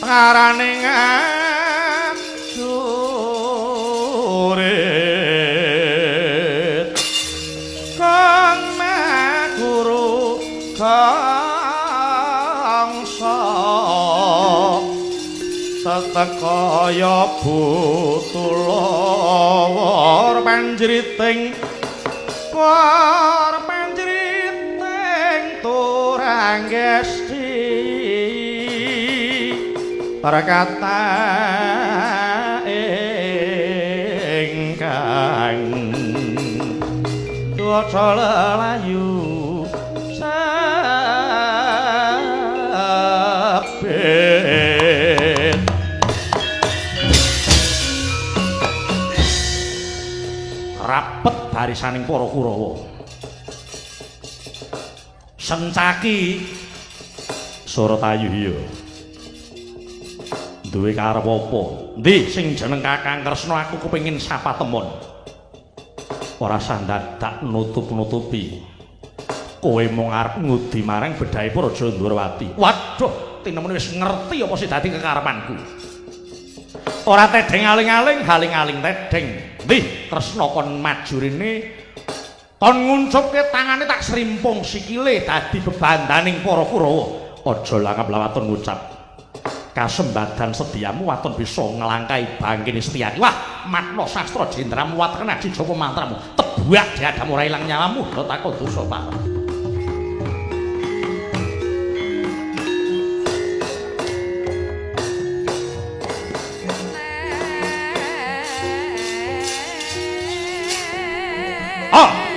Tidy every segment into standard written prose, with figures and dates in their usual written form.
pengarane ngajurit kang guru kangsa tetekaya butulawar panjriting turanggesti perkata ingkang cuaca lelayu sabit rapet barisaning para Kurawa Sencaki Suratayu iya duwe karep apa ndi sing jeneng Kakang Kresna aku kepengin sapa temon ora sandadak nutup-nutupi kowe mung arep ngudi marang bedhahe Praja Ndrawati waduh tinemen wis ngerti apa sing dadi kekarepanku ora tedeng aling-aling haling-aling tedeng ndi Kresna kon maju rene kon nguncupke tangane tak serimpung sikile dadi bebandaning para Kurawa aja langap lawaton ngucap kasembadan sediamu waton bisa ngelangkai bangkini setiaki wah matno sastra jendramu watekan aji jopo mantramu tebuak diadamu ora ilang nyawamu lo takut dosa pak oh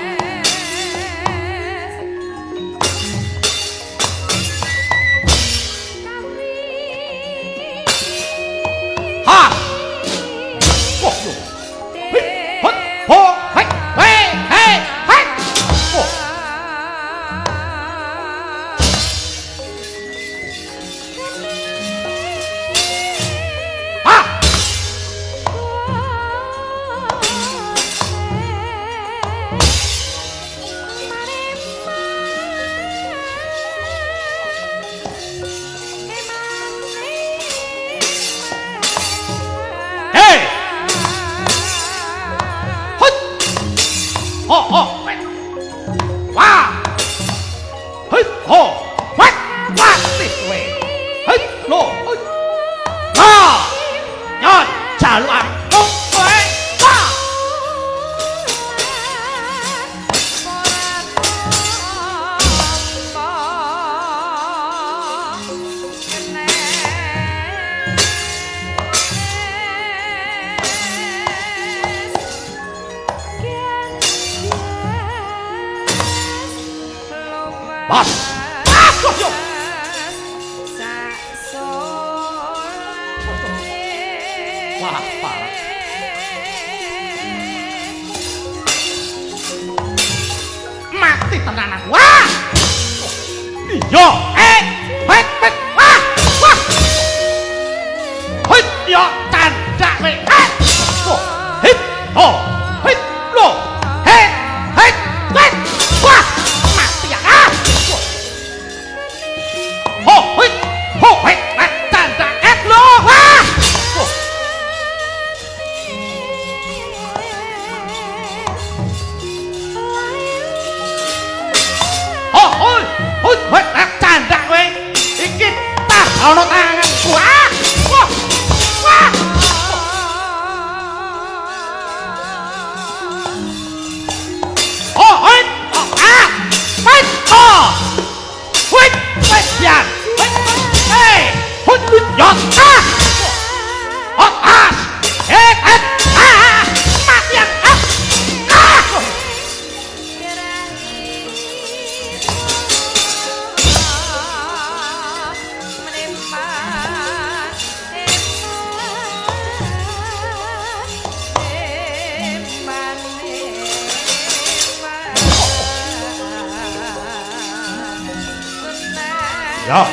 Ya.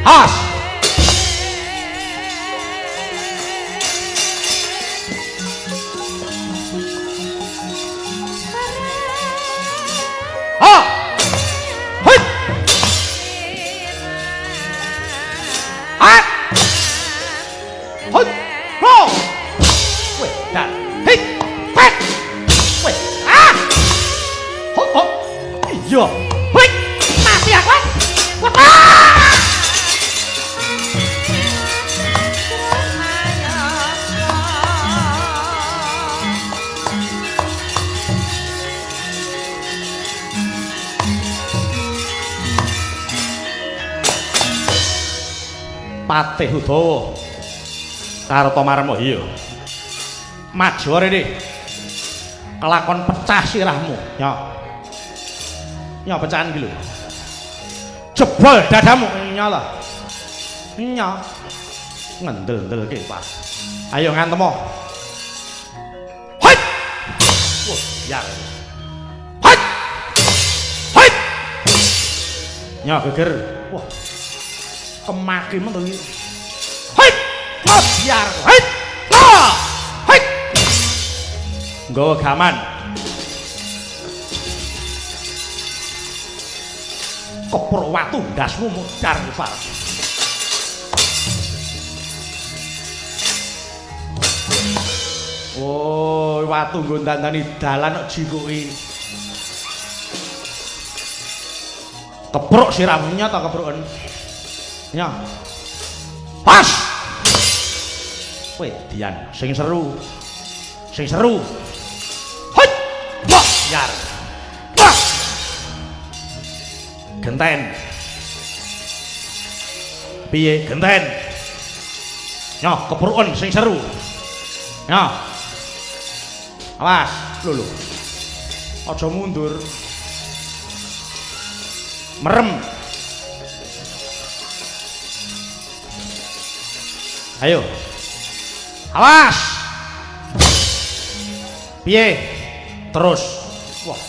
Has. Ha. Patih Udawa karo Tomarmo iya maju rene kelakon pecah sirahmu ya pecahan iki lho jebol dadamu nyala ngendel-ndelke pas ayo ngantemo hoi wah ya hoi nya geger wah kemaki mentu iki hoi biar hoi hoi nggawa gaman kepro watu ndasmu mudar Pak. Oh, watu nggo dandani dalan kok jikuki. Kepruk siramunya ta kepruken. Ya. Pas. Wedian sing seru. Sing seru. Hoi. Wah, yar. Wah. Genten. Piye genten? Ya, kepruken sing seru. Ya. Awas, lho. Aja mundur. Merem. Ayo. Awas. Piye? Terus. Wah.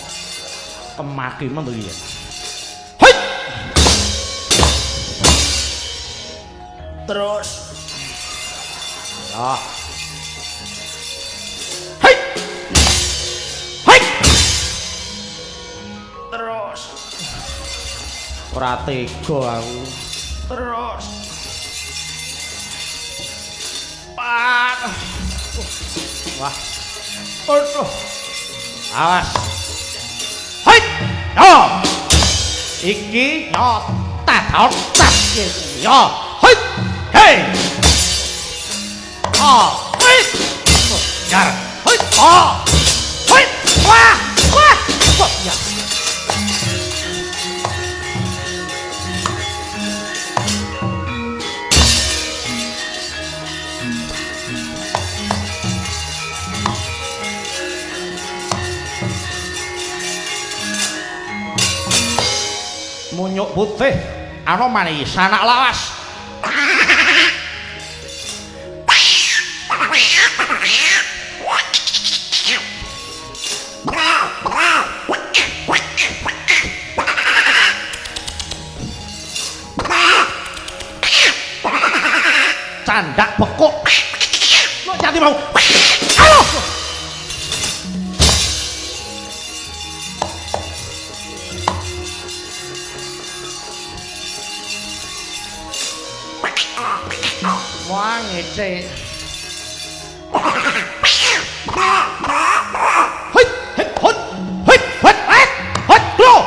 Kemaki men to iki. Hoi. Terus. Ya. Hoi. Hoi. Terus. Ora tega aku. Terus. Wah. Aduh. Awas. Hei. Yo. Iki yo tak yo. Hei. Hei. Hei. Jar. Hei. Hei. Wah. Wah. Wah. Ya. Munyuk putih ana manis anak lawas candak bekuk lo jadi mau ayo wah ngece hei hei hot hei hot hot bro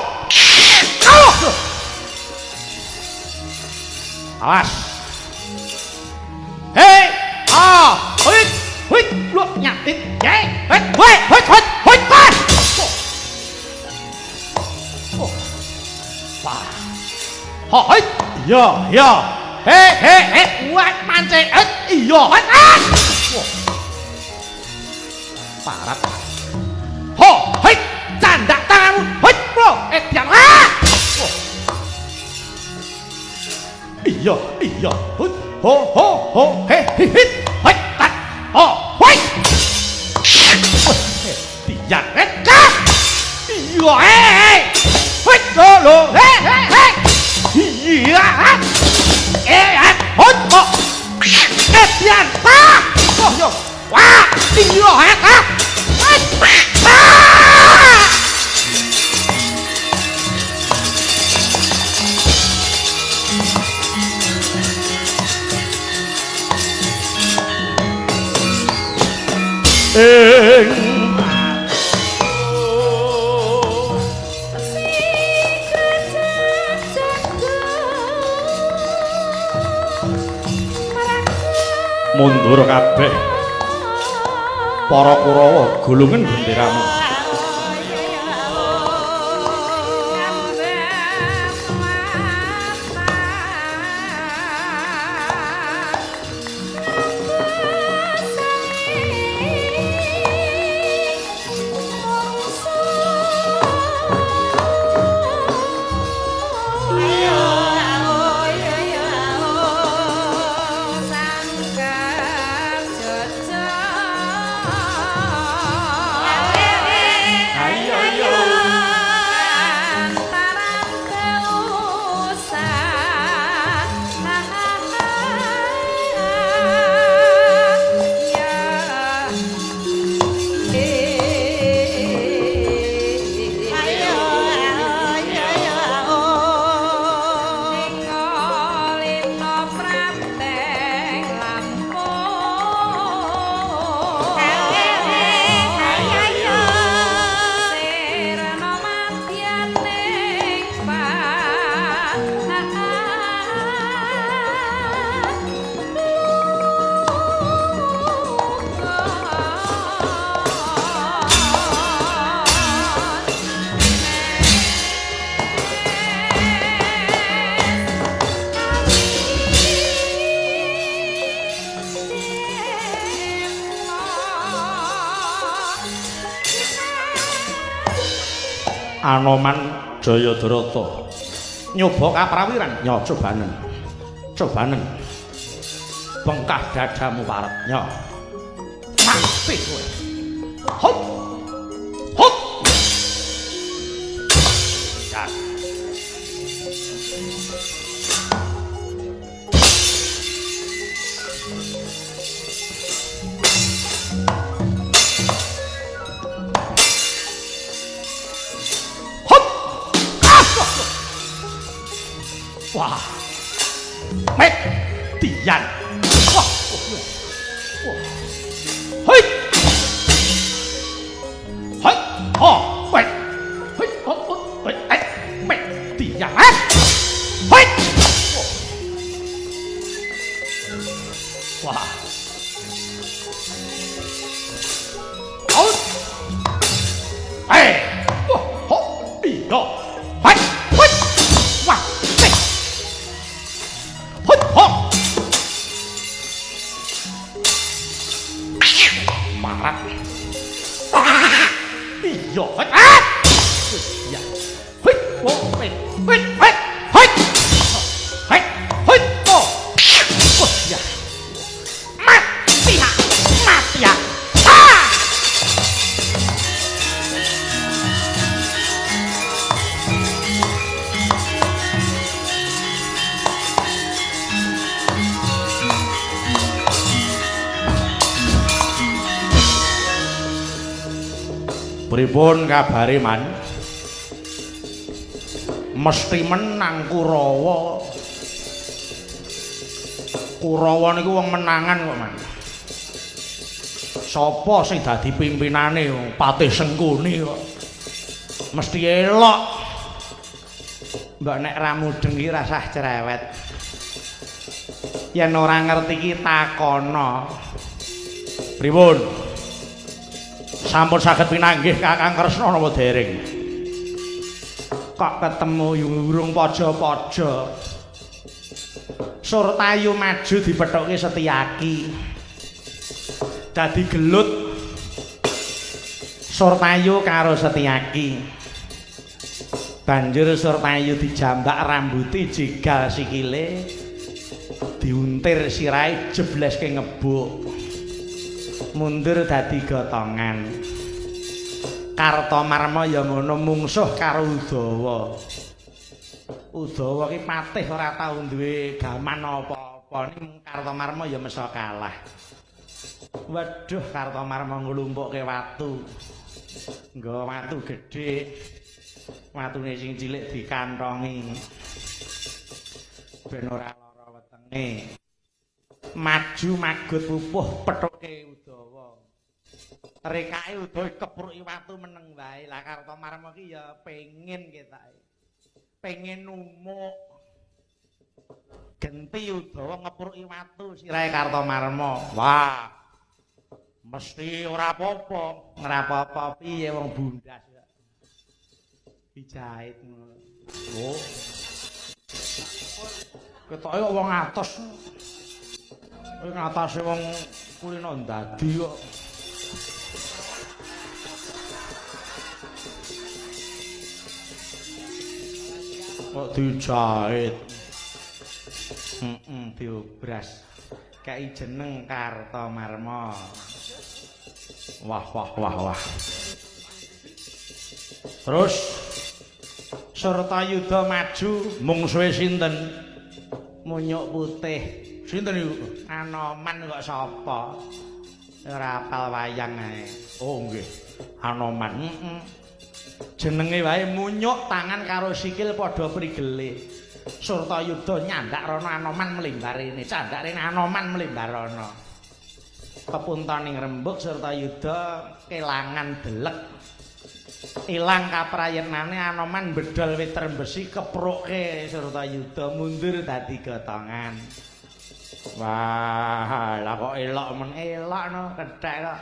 awas hei hei hei lu nyatit ye hei hei hei hei hei pas wah ho hei ya buat mancing iya parat ho hei candak tanganmu hei bro diam iya ho hei hei tat ho hei diam iya hei lo hei iya hot kok kesian yo wah iya mundur kabeh para Kurawa gulungen benderamu. Anoman Jayadrata nyoba kaprawiran nya cobanen bengkah dadamu parep nya mati kowe hop hop ya wah, mek tian, wah, hei, hei, oh, mek, hei, oh, mek tian, hei, wah, out, hei, wah, oh, iya, hei, hei, wah. Marak. Iya, ya. Hei, oh, hei, hei, hei, hei. Hei, hei, oh. Oh, ya. Mati ya. Mati ya. Ah! Pripun kabare man? Mesti menang Kurawa. Kurawa niku wong menangan kok, Man. Sapa sing dadi pimpinane Patih Sengkuni kok? Mesti elok. Mbok nek ra mudeng iki rasah cerewet. Yen ora ngerti iki takono. Pripun? Sampun saged pinanggih Kakang Kresna napa dereng? Kok ketemu urung pojo-pojo. Surtayu maju dipethuke Setyaki. Dadi gelut Surtayu karo Setyaki. Banjur Surtayu dijambak rambuté jegal sikile. Diuntir sirahe jebleske ngebuk. Mundur dadi gotongan. Kartomarma ya ngono mungsuh karo Udawa. Udawa ki patih ora tau duwe gaman apa-apa. Ning Kartomarma ya mesa kalah. Waduh, Kartomarma nglumpukke watu. Nggo watu gedhe. Watune sing cilik dikantongi. Ben ora lara wetenge. Maju magut pupuh pethuke Udawa. Rekake Udawa kepruki watu meneng wae. Lah Kartomarma ki ya pengin ketake. Pengen numuk. genti Udawa ngepruki watu sirahe Kartamarma. Wah. Mesti ora apa-apa, ora apa-apa piye wong bundas. Dijahit ngono. Oh. Ketoke kok wong atos. Kuwi ngatase wong kulino ndadi kok. Kok dijahit. Diobras. Kei jeneng Kartamarma. Wah. Terus Surtayuda maju mungsuhe sinten? Munyuk putih. Sinten iku? Anoman kok sapa? Ora apal wayang ae. Oh nggih. Anoman. Jenenge wae munyuk tangan karo sikil padha prigele. Surtayuda nyandak rono Anoman mlimbar rene, candhak rene Anoman mlimbar rono. Pepuntaning rembug Surtayuda kelangan delek. Ilang kaprayenane Anoman bedol witer besi kepruke Surtayuda mundur dadi gotongan. Wah, lah kok elok men elok no kethek kok.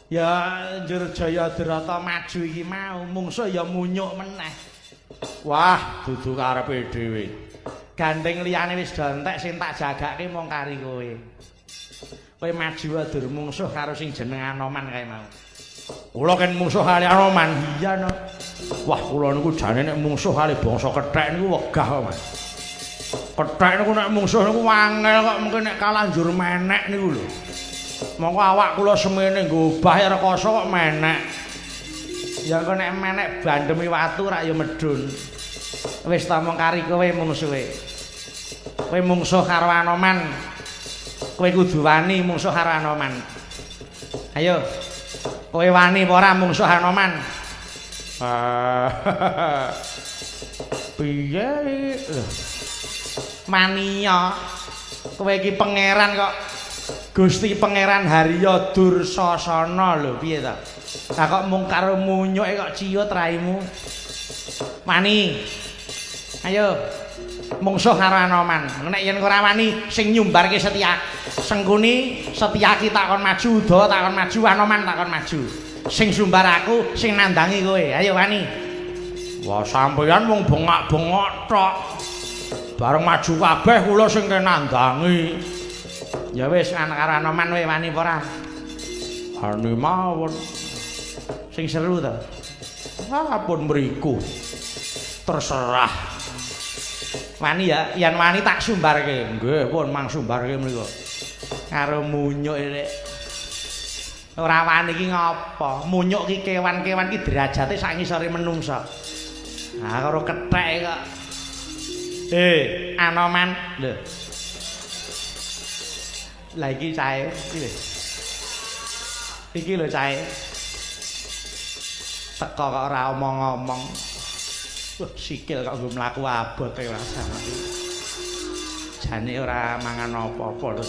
Ya njur Jayadrata maju iki mau mungsuh ya munyuk meneh. Wah, dudu karepe dhewe. Gandeng liyane wis do entek sing tak jagake mung kari kowe. Kowe maju adur mungsuh karo sing jeneng Anoman kae mau. Kula kan mungsuh kali Anoman. Iya no. Wah, kula niku jane nek mungsuh kali bangsa kethek niku wegah kok, Mas. Kethek niku nek mungsuh niku wangel kok mungkin nek kalah njur menek niku lho. Monggo awak kula semene nggo obah rekoso kok menek. Ya kok nek menek bandemi watu rak ya medun. Wis ta mung kari kowe mungsuhe. Kowe mungsuh karo Anoman. Kowe kudu wani mungsuh karo Anoman. Ayo. Kowe wani apa ora mungsuh Anoman? Piye? Mania. Kowe iki pangeran kok. Gusti Pangeran Harya Dursasana lho piye ta? Lah kok mung karo munyuke kok ciut raimu. Wani. Ayo. Mungsuh karo Anoman. Nek yen ora wani sing nyumbarke Setya. Sengkuni Setyaki takon maju, Udawa takon maju, Anoman takon maju. Sing sumbar aku, sing nandangi kowe. Ayo wani. Wah, sampeyan wong bengak-bengok tok. Bareng maju kabeh kula sing nandangi. Ya wis anak karo Anoman kowe wani apa ora? Wani mawon. Sing seru to. Apun mriku. Terserah. Wani ya, yen wani tak sumbarke. Nggih, pun mang sumbarke mriku. Karo munyuk iki. Ora wani iki ngapa? Munyuk iki kewan-kewan iki derajate sak ngisore menungsa. Ah karo kethek kok. Anoman, lho. Lah iki cahe iki lho. Iki lho cahe. Teko kok ora omong-omong. Wah, sikil kok nggo mlaku abot e rasane. Jane ora mangan apa-apa lho.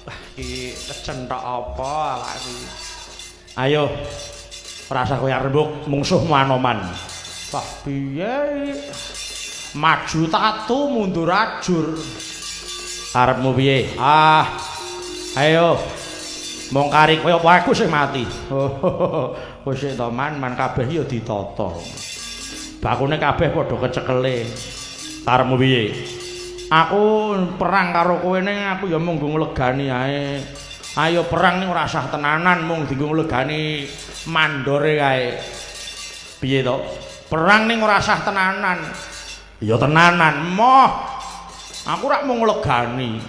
Wah, iki kecenthok apa awakku. Ayo. Ora usah koyo rembug mungsuhmu Anoman. Wah, piye? Maju tatu mundur ajur. Arepmu piye? Ayo. Mong kari kowe apa aku sing mati. Wis to man kabeh ya ditata. Bakune kabeh padha kecekele. Karepmu piye? Aku perang karo kowe ning aku ya mung nglegani ae. Ayo perang ning ora usah tenanan mung dienggo nglegani mandore kae. Piye to? Perang ning ora usah tenanan. Ya tenanan, moh. Aku rak mung nglegani.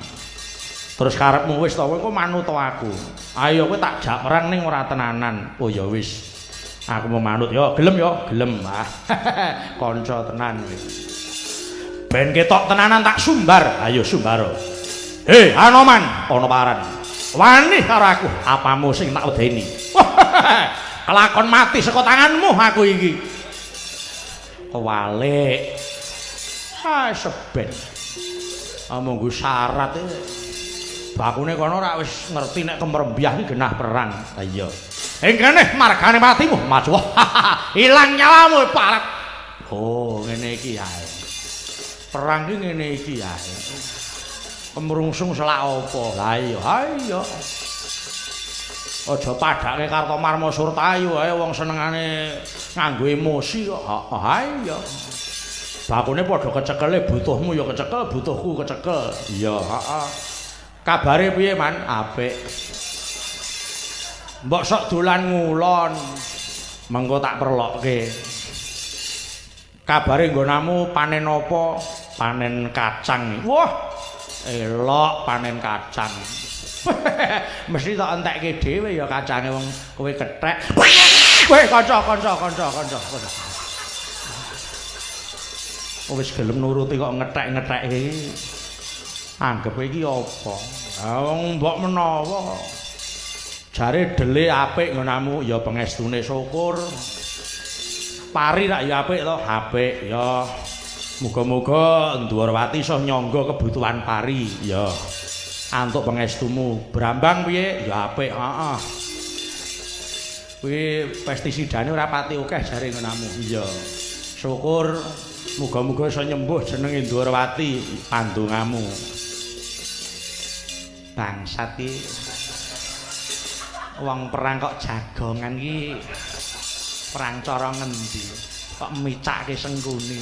Terus karepmu wis to kowe kok manut aku. Ayo kowe tak jak perang ning ora tenanan. Oh ya wis. Aku mau manut yo, gelem yo, gelem. Kanca tenan kowe. Ben ketok tenanan tak sumbar. Ayo sumbaro. Anoman, ana paran. Wani karo aku, apamu sing tak wedeni. Kelakon mati saka tanganmu aku iki. Kewalik. Seben. Monggo syarat e. Bakune kono ora wis ngerti nek kemrembyah iki genah perang. Ha iya. Kene margane matimu maju. Ilang nyawamu parat. Oh, ngene iki ae. Perang ki ngene iki ae. Kemrungsung selak apa? Lah iya, ayo. Aja padhake Kartomarma Surtayu ae wong senengane nganggo emosi kok. Ayo. Bakune padha kecekele butuhmu ya kecekel, butuhku kecekel. Iya, heeh. Kabare piye, Man? Apik. Mbok sok dolan ngulon. Mengko tak perlokke. Kabare nggonamu panen apa? Panen kacang. Wah, elok panen kacang. Mesti tak entekke dhewe ya kacange wong kowe kethek. Kowe kanca. Wis gelem nuruti kok ngethek-ngetheke. Anggep iki apa? Ha wong mbok menawa. Jare dele apik ngonamu ya pengestune syukur. Pari rak ya apik to, apik ya. Muga-muga Ndwarawati iso nyangga kebutuhan pari ya. Antuk pengestumu. Brambang piye? Ya apik, heeh. Kuwi pestisidane ora pati akeh jare ngonamu. Iya. Syukur muga-muga iso nyembuh jenenge Ndwarawati pandongamu. Bangsat iki. Wong perang kok jagongan iki perang cara ngendi? Kok micake Sengkuni.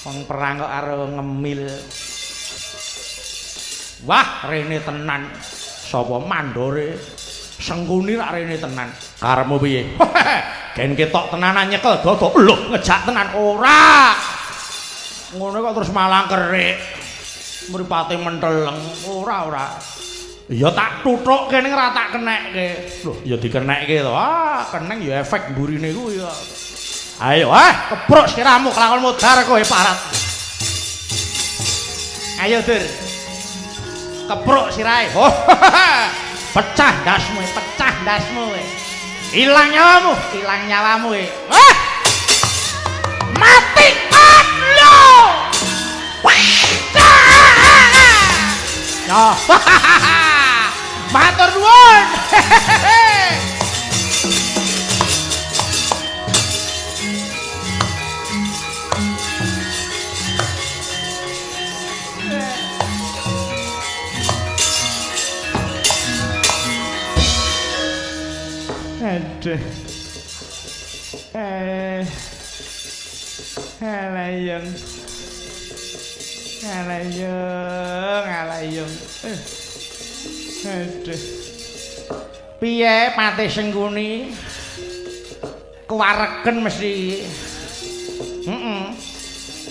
Wong perang kok karo ngemil. Wah, rene tenan. Sapa mandore? Sengkuni rak rene tenan. Karepmu piye? Gen ketok tenanan nyekel dodo. Lho, ngejak tenan ora. Ngono kok terus malang kerik. Mripate menteleng. Ora. Ya tak tuthuk kene ora tak kenekke. Lho, ya dikenekke to. Ah, keneng ya efek mburine kuwi ya. Ayo, kepruk siramu kelakon modar kowe parat. Ayo, Dur. Kepruk sirahe. Oh, pecah ndasmu. Hilang nyawamu. Mati lo. Ya. Matur nuwun. Aduh. Alayung. Aduh. Piye Patih Sengkuni? Kewaregen mesti.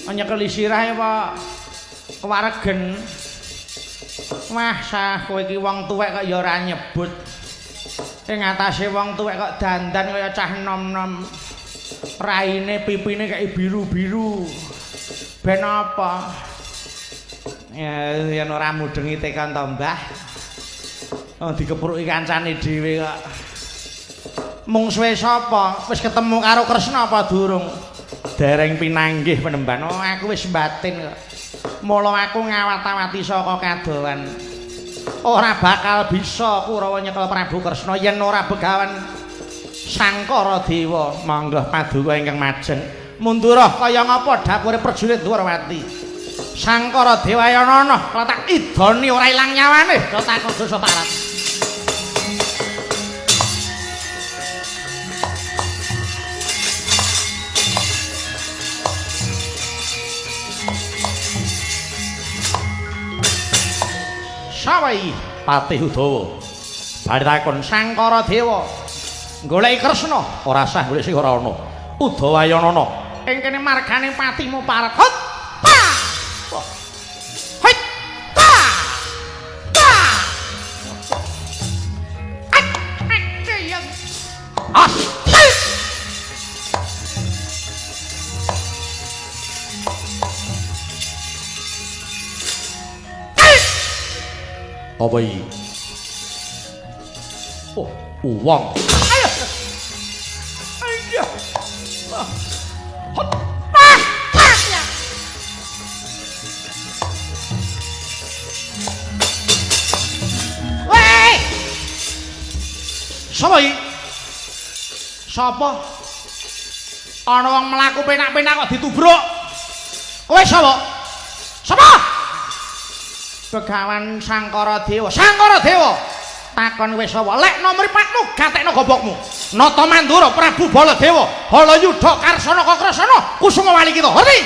Nyekeli sirahe apa? Kewaregen. Wah, sah kowe iki wong tuwek kok ya ora nyebut. Ing atase wong tuwek kok dandan kaya cah nom-nom. Raine pipine kayak biru-biru. Ben apa? Ya yen ora mudengi tekan to, Mbah. Oh dikepruki kancane dhewe kok. Mung suwe sapa? Wis ketemu karo Kresna apa durung? Dereng pinanggih penemban. Oh aku wis batin kok. Mula aku ngawat-awati saka kadohan. Ora bakal bisa Kurawa nyekel Prabu Kresna yen ora begawan Sangkara Dewa. Monggo paduka ingkang majeng. Mundura kaya ngapa dapure prajurit Ndwarawati. Sangkara Dewa Yanana kletak idoni ora ilang nyawane. Takon dosa parat. Sawai Patih Udawa. Bali takon Sangkara Dewa goleki Kresna ora sah golek sing ora ana. Udawa Yanana ing kene margane patimu parat. Hot! Apa iki? Oh, uang. Ayo. Ayo. Hot. Ya. Wei. Sapa iki? Sapa? Ana wong mlaku penak-penak kok ditubruk. Kowe sapa? Sapa? Begawan Sangkara Dewa. Sangkara Dewa. Takon wis apa? Lekno mripatmu, gatekno gobokmu. Nata Mandura Prabu Baladewa, Halayudha Karsana Kakrasana, Kusuma Wali kita. Ngerti?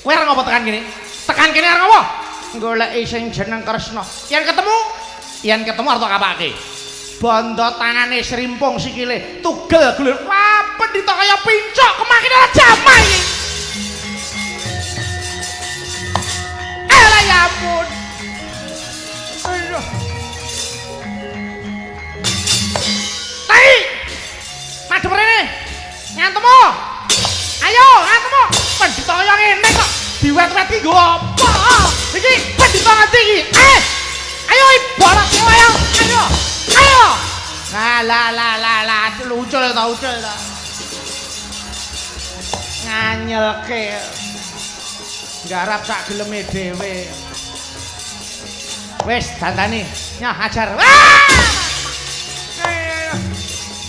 Kowe arep ngopo tekan kene? Tekan kene arep ngopo? Goleki sing jeneng Kresna. Yen ketemu arep tak kapake. Bondo tangane srimpung sikile, tugel gulur. Wah, pendhita kaya pincuk kemakine ora jamah iki. Ala ya ampun. Aduh. Tai. Madhep rene. Ngantemu. Ayo, ngantemu. Pendhita kaya ngene kok diwet-weti nggo apa? Iki pendhita ngendi iki? Ayo ibarat ayo. Ayo. La ucul ta. Nganyelke. Garap sak geleme dhewe. Wis dandani, nyah ajar.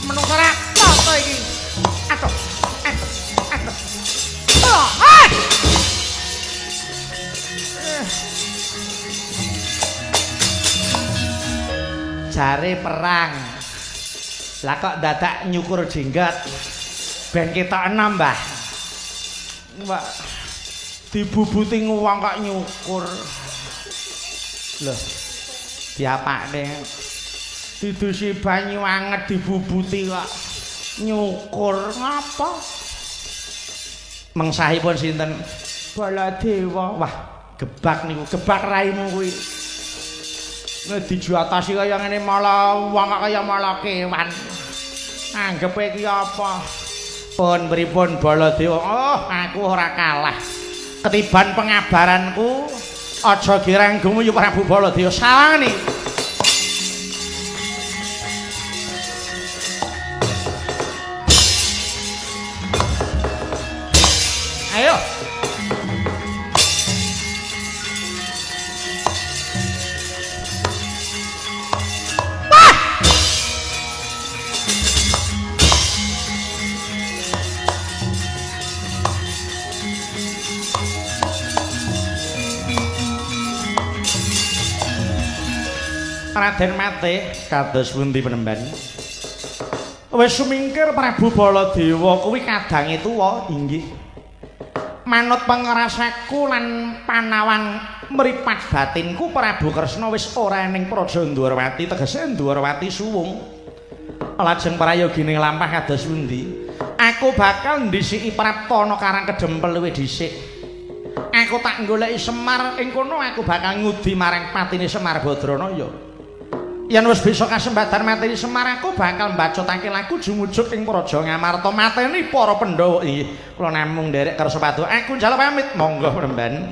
Menungso ra apa iki? Aduh. Jare perang. Lah kok dadak nyukur jenggot. Ben ketok enom, Mbah. Mbak dibubuti wong kok nyukur. Loh. Diapakne? Didusi banyu anget dibubuti kok nyukur. Ngapa? Mengsahipun sinten? Baladewa. Wah, gebak niku, gebak raimu kuwi. Nek dijuatasi kaya ngene malah wong kaya malah kewan. Anggepe iki apa? Pun pripun Baladewa? Oh, aku ora kalah. Ketiban pengabaranku, aja girang gumuyu Prabu Baladewa sawangane. Ayo. Raden mate kados pundi penemban? Wis sumingkir Prabu Baladewa kuwi kadange tuwa inggih. Manut pangerasaku lan panawan mripat batinku Prabu Kresna wis ora ning Praja Ndwarawati tegese Ndwarawati suwung. Lajeng prayogining lampah kados pundi? Aku bakal ndhisiki Praptana Karang Kedempel luwih dhisik. Aku tak goleki Semar ing kono aku bakal ngudi marang patine Semar Badranaya. Yen wis bisa kasempatan mateni Semar aku bakal mbacotake lagu jumujuk ing Praja Ngamarta mateni para Pandhawa. Kula namung nderek kersa paduka. Aku njaluk pamit. Monggo Remban.